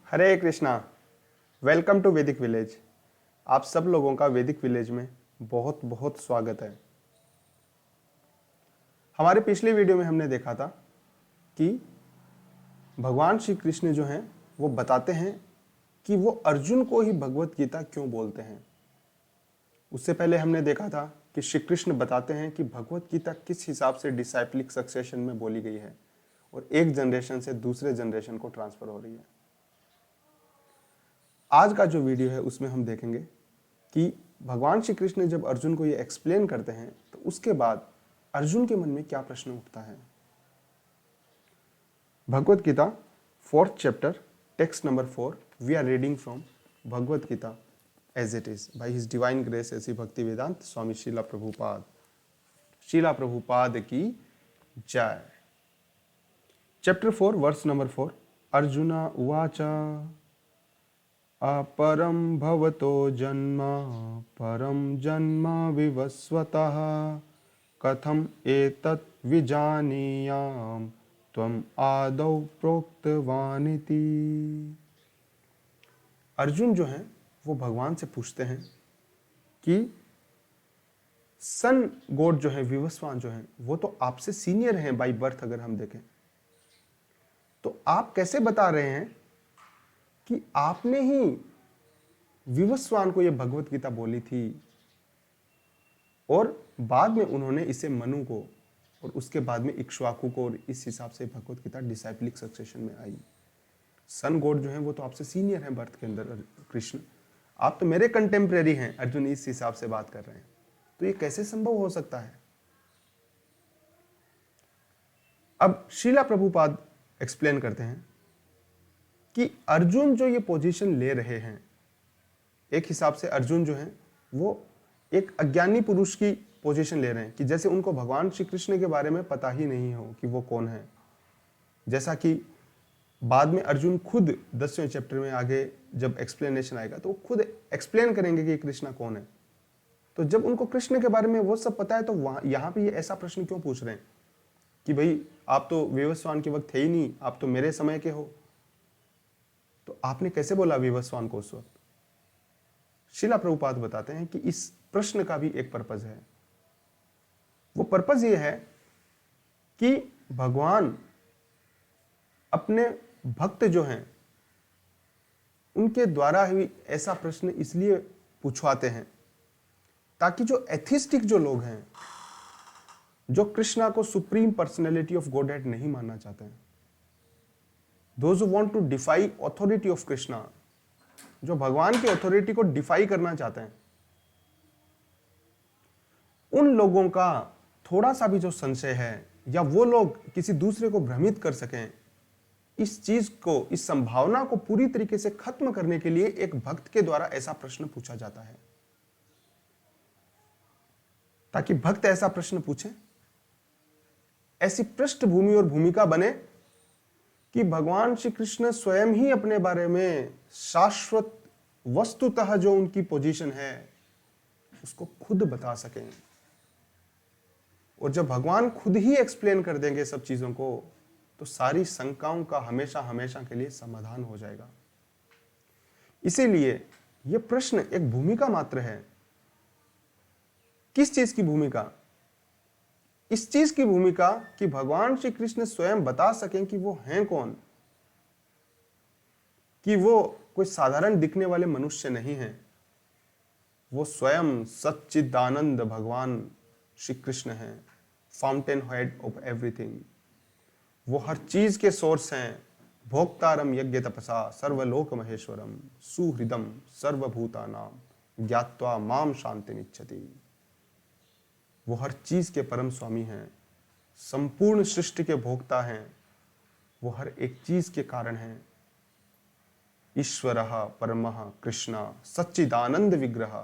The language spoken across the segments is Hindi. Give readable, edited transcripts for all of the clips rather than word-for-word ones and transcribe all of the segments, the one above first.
Hare Krishna. Welcome to Vedic village. आप सब लोगों का वैदिक विलेज में बहुत बहुत स्वागत है। हमारे पिछले वीडियो में हमने देखा था कि भगवान श्री कृष्ण जो हैं वो बताते हैं कि वो अर्जुन को ही भगवत गीता क्यों बोलते हैं। उससे पहले हमने देखा था कि श्री कृष्ण बताते हैं कि भगवत गीता किस हिसाब से डिसाइप्लिक सक्सेशन में बोली गई है और एक जनरेशन से दूसरे जनरेशन को ट्रांसफर हो रही है। आज का जो वीडियो है उसमें हम देखेंगे कि भगवान श्री कृष्ण जब अर्जुन को ये एक्सप्लेन करते हैं तो उसके बाद अर्जुन के मन में क्या प्रश्न उठता है। Bhagavad Gita 4th chapter text number 4 we are reading from Bhagavad Gita as it is by his divine grace A C भक्ति वेदांत स्वामी शीला प्रभुपाद की जय। चैप्टर 4 वर्स नंबर 4 अर्जुना उवाच अपरं भवतो जन्म परं जन्म विवस्वतः कथम एतत् विजानीयाम त्वम आदौ प्रोक्तवानिति। अर्जुन जो हैं वो भगवान से पूछते हैं कि सन गॉड जो है विवस्वान जो हैं वो तो आपसे सीनियर हैं बाय बर्थ। अगर हम देखें तो आप कैसे बता रहे हैं कि आपने ही विवस्वान को यह भगवत गीता बोली थी और बाद में उन्होंने इसे मनु को और उसके बाद में इक्ष्वाकु को, और इस हिसाब से भगवत गीता डिसाइप्लिक सक्सेशन में आई। सन गॉड जो है वो तो आपसे सीनियर हैं बर्थ के अंदर कृष्ण, आप तो मेरे कंटेम्प्रेरी हैं। अर्जुन इस हिसाब से बात कर रहे हैं तो ये कैसे संभव हो सकता है। अब शीला प्रभुपाद एक्सप्लेन करते हैं कि अर्जुन जो ये पोजीशन ले रहे हैं, एक हिसाब से अर्जुन जो है वो एक अज्ञानी पुरुष की पोजीशन ले रहे हैं कि जैसे उनको भगवान श्री कृष्ण के बारे में पता ही नहीं हो कि वो कौन है। जैसा कि बाद में अर्जुन खुद 10वें चैप्टर में आगे जब एक्सप्लेनेशन आएगा तो वो खुद एक्सप्लेन करेंगे कि कृष्ण कौन है। तो जब उनको कृष्ण के बारे में वो सब पता है तो वहां यहां पे ये ऐसा प्रश्न क्यों पूछ रहे हैं कि भाई आप तो विवस्वान के वक्त थे ही नहीं, आप तो मेरे समय के हो, तो आपने कैसे बोला विवस्वान को उस वक्त। शीला प्रभुपाद बताते हैं कि इस प्रश्न का भी एक पर्पज है। वो पर्पज ये है कि भगवान अपने भक्त जो हैं उनके द्वारा ही ऐसा प्रश्न इसलिए पूछवाते हैं ताकि जो एथिस्टिक जो लोग हैं, जो कृष्णा को सुप्रीम पर्सनैलिटी ऑफ गॉडहेड नहीं मानना चाहते हैं, Those who want to defy authority of Krishna, जो भगवान की अथॉरिटी को डिफाई करना चाहते हैं, उन लोगों का थोड़ा सा भी जो संशय है या वो लोग किसी दूसरे को भ्रमित कर सकें, इस चीज को, इस संभावना को पूरी तरीके से खत्म करने के लिए एक भक्त के द्वारा ऐसा प्रश्न पूछा जाता है ताकि भक्त ऐसा प्रश्न पूछे, ऐसी पृष्ठभूमि और भूमिका बने कि भगवान श्री कृष्ण स्वयं ही अपने बारे में शाश्वत वस्तुतः जो उनकी पोजीशन है उसको खुद बता सकें। और जब भगवान खुद ही एक्सप्लेन कर देंगे सब चीजों को तो सारी शंकाओं का हमेशा हमेशा के लिए समाधान हो जाएगा। इसीलिए यह प्रश्न एक भूमिका मात्र है। किस चीज की भूमिका? इस चीज की भूमिका कि भगवान श्री कृष्ण स्वयं बता सकें कि वो हैं कौन, कि वो कोई साधारण दिखने वाले मनुष्य नहीं हैं, वो स्वयं सच्चिदानंद भगवान श्री कृष्ण हैं, फाउंटेन हेड ऑफ एवरीथिंग। वो हर चीज के सोर्स हैं। भोक्तारम यज्ञ तपसा सर्वलोक महेश्वरम सुहृदम सर्वभूतानाम ज्ञात्वा माम शांतिमिच्छति। वो हर चीज के परम स्वामी हैं, संपूर्ण सृष्टि के भोक्ता हैं, वो हर एक चीज के कारण हैं। ईश्वरः परमः कृष्ण सच्चिदानंद विग्रह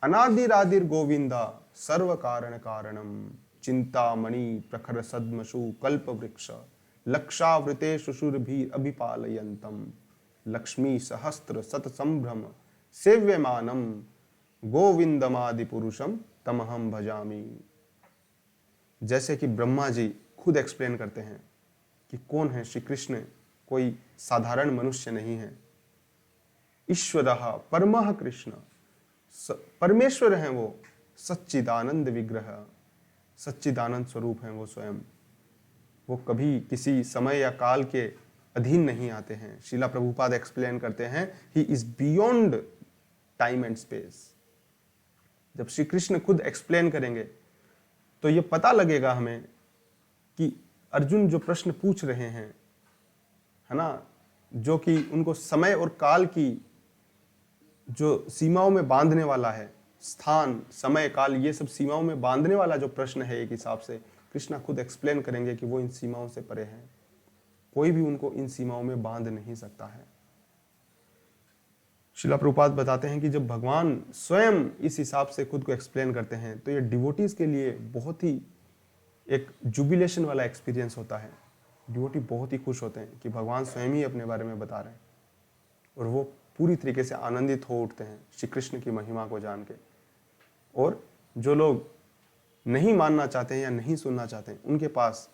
अनादिरादिर गोविंदा सर्व कारण कारणम चिंतामणि प्रखर सद्मशु कल्प वृक्ष लक्षावृते शुशुरभि अभिपालयन्तम लक्ष्मी सहस्त्र सत संभ्रम सेव्यमानम गोविंदमादि पुरुषम तमहम भजामि। जैसे कि ब्रह्मा जी खुद एक्सप्लेन करते हैं कि कौन है श्री कृष्ण, कोई साधारण मनुष्य नहीं है। ईश्वरः परमः कृष्ण, परमेश्वर हैं वो, सच्चिदानंद विग्रह, सच्चिदानंद स्वरूप हैं वो स्वयं। वो कभी किसी समय या काल के अधीन नहीं आते हैं। श्रीला प्रभुपाद एक्सप्लेन करते हैं, he is beyond time and space. जब श्री कृष्ण खुद एक्सप्लेन करेंगे तो ये पता लगेगा हमें कि अर्जुन जो प्रश्न पूछ रहे हैं, है ना, जो कि उनको समय और काल की जो सीमाओं में बांधने वाला है, स्थान समय काल ये सब सीमाओं में बांधने वाला जो प्रश्न है, एक हिसाब से कृष्णा खुद एक्सप्लेन करेंगे कि वो इन सीमाओं से परे हैं। कोई भी उनको इन सीमाओं में बांध नहीं सकता है। श्रीला प्रभुपाद बताते हैं कि जब भगवान स्वयं इस हिसाब से खुद को एक्सप्लेन करते हैं तो ये डिवोटीज के लिए बहुत ही एक जुबिलेशन वाला एक्सपीरियंस होता है। डिवोटी बहुत ही खुश होते हैं कि भगवान स्वयं ही अपने बारे में बता रहे हैं, और वो पूरी तरीके से आनंदित हो उठते हैं श्री कृष्ण की महिमा को जान के। और जो लोग नहीं मानना चाहते हैं या नहीं सुनना चाहते हैं, उनके पास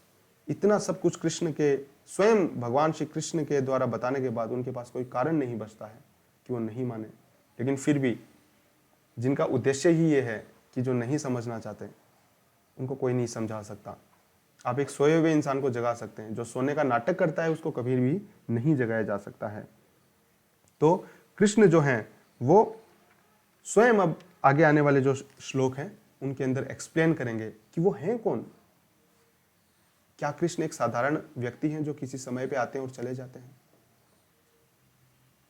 इतना सब कुछ कृष्ण के स्वयं भगवान श्री कृष्ण के द्वारा बताने के बाद उनके पास कोई कारण नहीं बचता है कि वो नहीं माने। लेकिन फिर भी जिनका उद्देश्य ही ये है कि जो नहीं समझना चाहते उनको कोई नहीं समझा सकता। आप एक सोए हुए इंसान को जगा सकते हैं, जो सोने का नाटक करता है उसको कभी भी नहीं जगाया जा सकता है। तो कृष्ण जो हैं वो स्वयं अब आगे आने वाले जो श्लोक हैं उनके अंदर एक्सप्लेन करेंगे कि वो हैं कौन। क्या कृष्ण एक साधारण व्यक्ति हैं जो किसी समय पे आते हैं और चले जाते हैं?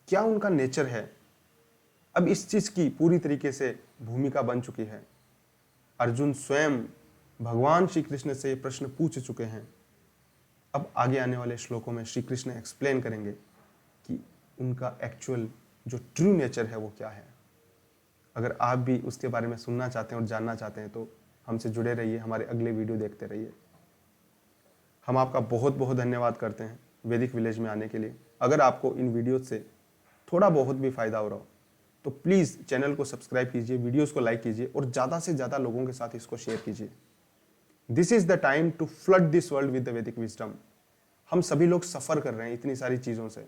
क्या उनका नेचर है? अब इस चीज की पूरी तरीके से भूमिका बन चुकी है। अर्जुन स्वयं भगवान श्री कृष्ण से ये प्रश्न पूछ चुके हैं। अब आगे आने वाले श्लोकों में श्री कृष्ण एक्सप्लेन करेंगे कि उनका एक्चुअल जो ट्रू नेचर है वो क्या है। अगर आप भी उसके बारे में सुनना चाहते हैं और जानना चाहते हैं तो हमसे जुड़े रहिए, हमारे अगले वीडियो देखते रहिए। हम आपका बहुत बहुत धन्यवाद करते हैं वैदिक विलेज में आने के लिए। अगर आपको इन वीडियो से थोड़ा बहुत भी फायदा हो रहा हो तो प्लीज़ चैनल को सब्सक्राइब कीजिए, वीडियोस को लाइक कीजिए और ज़्यादा से ज़्यादा लोगों के साथ इसको शेयर कीजिए। This is the time to flood this world with the Vedic wisdom. हम सभी लोग सफ़र कर रहे हैं इतनी सारी चीज़ों से।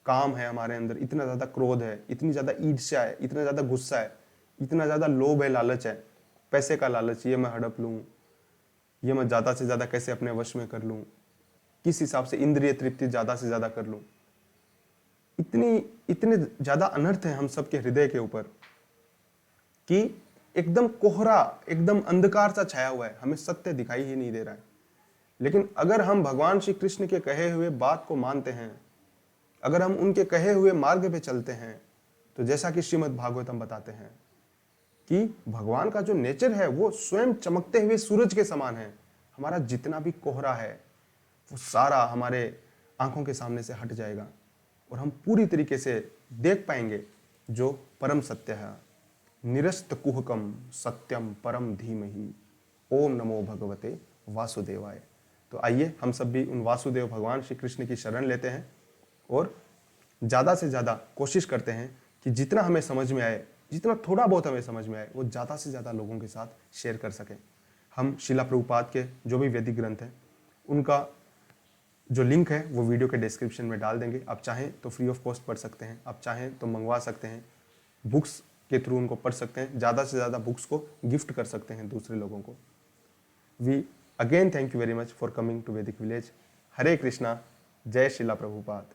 काम है हमारे अंदर, इतना ज़्यादा क्रोध है, इतनी ज़्यादा ईर्ष्या है, इतना ज़्यादा गुस्सा है, इतना ज़्यादा लोभ है, लालच है, पैसे का लालच, ये मैं हड़प लूँ, ये मैं ज़्यादा से ज़्यादा कैसे अपने वश में कर लूँ, किस हिसाब से इंद्रिय तृप्ति ज़्यादा से ज़्यादा कर लूँ। इतने ज़्यादा अनर्थ है हम सबके हृदय के ऊपर कि एकदम कोहरा, एकदम अंधकार सा छाया हुआ है, हमें सत्य दिखाई ही नहीं दे रहा है। लेकिन अगर हम भगवान श्री कृष्ण के कहे हुए बात को मानते हैं, अगर हम उनके कहे हुए मार्ग पे चलते हैं, तो जैसा कि श्रीमद् भागवतम बताते हैं कि भगवान का जो नेचर है वो स्वयं चमकते हुए सूरज के समान है। हमारा जितना भी कोहरा है वो सारा हमारे आंखों के सामने से हट जाएगा और हम पूरी तरीके से देख पाएंगे जो परम सत्य है। निरस्त कुहकम सत्यम परम धीमहि, ओम नमो भगवते वासुदेवाय। तो आइए हम सब भी उन वासुदेव भगवान श्री कृष्ण की शरण लेते हैं और ज़्यादा से ज़्यादा कोशिश करते हैं कि जितना हमें समझ में आए, जितना थोड़ा बहुत हमें समझ में आए, वो ज़्यादा से ज़्यादा लोगों के साथ शेयर कर सकें। हम श्रीला प्रभुपाद के जो भी वैदिक ग्रंथ हैं उनका जो लिंक है वो वीडियो के डिस्क्रिप्शन में डाल देंगे। आप चाहें तो फ्री ऑफ कॉस्ट पढ़ सकते हैं, आप चाहें तो मंगवा सकते हैं, बुक्स के थ्रू उनको पढ़ सकते हैं, ज़्यादा से ज़्यादा बुक्स को गिफ्ट कर सकते हैं दूसरे लोगों को। We again thank you very much for coming to Vedic village. Hare Krishna, जय श्रीला प्रभुपाद।